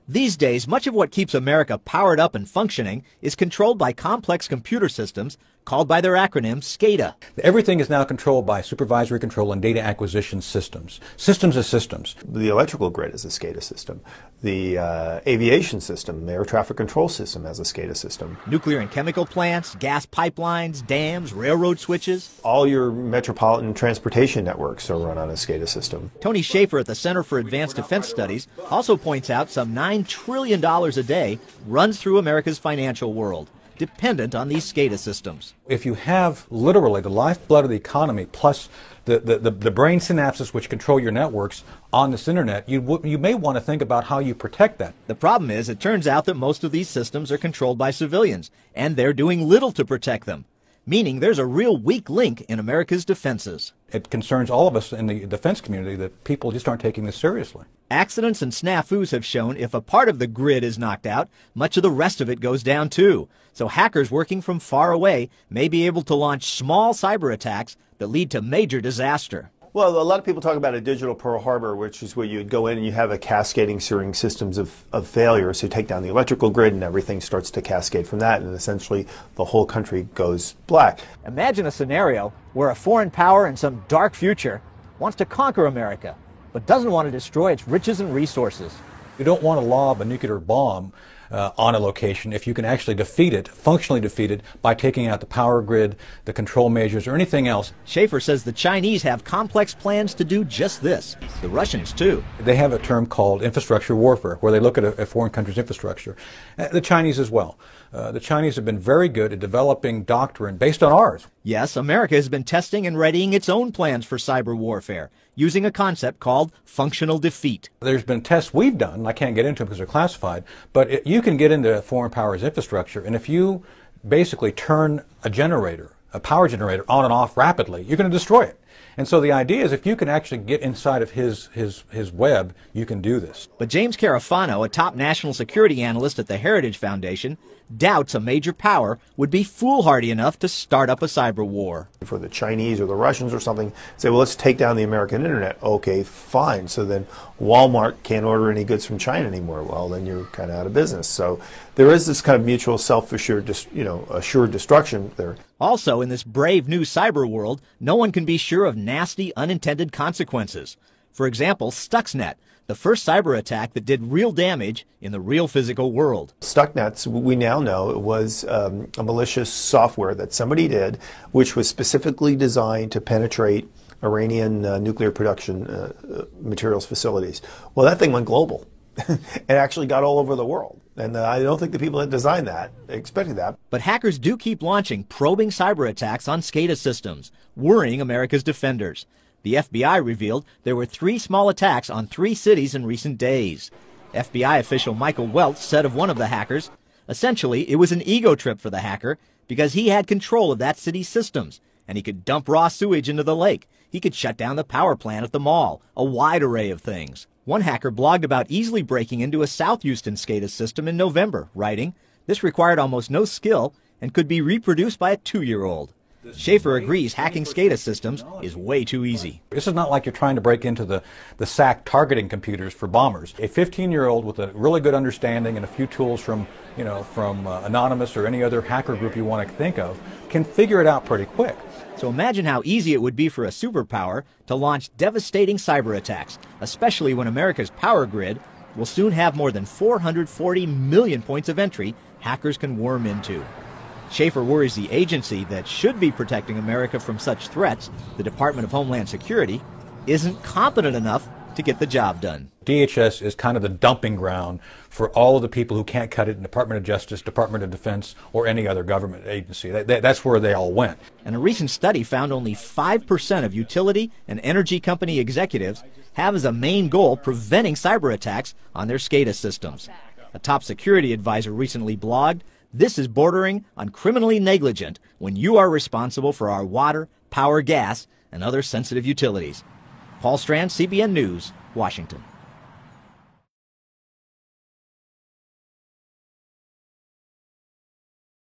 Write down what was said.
These days, much of what keeps America powered up and functioning is controlled by complex computer systems called by their acronym SCADA. Everything is now controlled by supervisory control and data acquisition systems. Systems of systems. The electrical grid is a SCADA system. The aviation system, the air traffic control system has a SCADA system. Nuclear and chemical plants, gas pipelines, dams, railroad switches. All your metropolitan transportation networks are run on a SCADA system. Tony Schaefer at the Center for Advanced Defense Studies also points out some $9 trillion a day runs through America's financial world, dependent on these SCADA systems. If you have literally the lifeblood of the economy plus the brain synapses which control your networks on this internet, you may want to think about how you protect that. The problem is, it turns out that most of these systems are controlled by civilians, and they're doing little to protect them, meaning there's a real weak link in America's defenses. It concerns all of us in the defense community that people just aren't taking this seriously. Accidents and snafus have shown if a part of the grid is knocked out, much of the rest of it goes down too. So hackers working from far away may be able to launch small cyber attacks that lead to major disaster. Well, a lot of people talk about a digital Pearl Harbor, which is where you'd go in and you have a cascading searing systems of failure. So you take down the electrical grid and everything starts to cascade from that, and essentially the whole country goes black. Imagine a scenario where a foreign power in some dark future wants to conquer America, but doesn't want to destroy its riches and resources. You don't want to lob a nuclear bomb on a location if you can actually defeat it, functionally defeat it, by taking out the power grid, the control measures, or anything else. Schaefer says the Chinese have complex plans to do just this. The Russians, too. They have a term called infrastructure warfare, where they look at a foreign country's infrastructure. The Chinese as well. The Chinese have been very good at developing doctrine based on ours. Yes, America has been testing and readying its own plans for cyber warfare, using a concept called functional defeat. There's been tests we've done, and I can't get into them because they're classified, but you can get into foreign powers infrastructure, and if you basically turn a generator, a power generator, on and off rapidly, you're going to destroy it. And so the idea is if you can actually get inside of his web, you can do this. But James Carafano, a top national security analyst at the Heritage Foundation, doubts a major power would be foolhardy enough to start up a cyber war. For the Chinese or the Russians or something, say, well, let's take down the American internet. Okay, fine. So then Walmart can't order any goods from China anymore. Well, then you're kind of out of business. So there is this kind of mutual self-assured, assured destruction there. Also, in this brave new cyber world, no one can be sure of nasty, unintended consequences. For example, Stuxnet, the first cyber attack that did real damage in the real physical world. Stuxnet, we now know, it was a malicious software that somebody did, which was specifically designed to penetrate Iranian nuclear production materials facilities. Well, that thing went global. It actually got all over the world. And I don't think the people that designed that expected that. But hackers do keep launching probing cyber attacks on SCADA systems, worrying America's defenders. The FBI revealed there were 3 small attacks on 3 cities in recent days. FBI official Michael Welch said of one of the hackers, essentially, it was an ego trip for the hacker because he had control of that city's systems, and he could dump raw sewage into the lake. He could shut down the power plant at the mall, a wide array of things. One hacker blogged about easily breaking into a South Houston SCADA system in November, writing, "This required almost no skill and could be reproduced by a 2-year-old. Schaefer agrees hacking SCADA systems is way too easy. This is not like you're trying to break into the SAC targeting computers for bombers. A 15-year-old with a really good understanding and a few tools from Anonymous or any other hacker group you want to think of can figure it out pretty quick. So imagine how easy it would be for a superpower to launch devastating cyber attacks, especially when America's power grid will soon have more than 440 million points of entry hackers can worm into. Schaefer worries the agency that should be protecting America from such threats, the Department of Homeland Security, isn't competent enough to get the job done. DHS is kind of the dumping ground for all of the people who can't cut it in Department of Justice, Department of Defense, or any other government agency. That's where they all went. And a recent study found only 5% of utility and energy company executives have as a main goal preventing cyber attacks on their SCADA systems. A top security advisor recently blogged, "This is bordering on criminally negligent when you are responsible for our water, power, gas, and other sensitive utilities." Paul Strand, CBN News, Washington.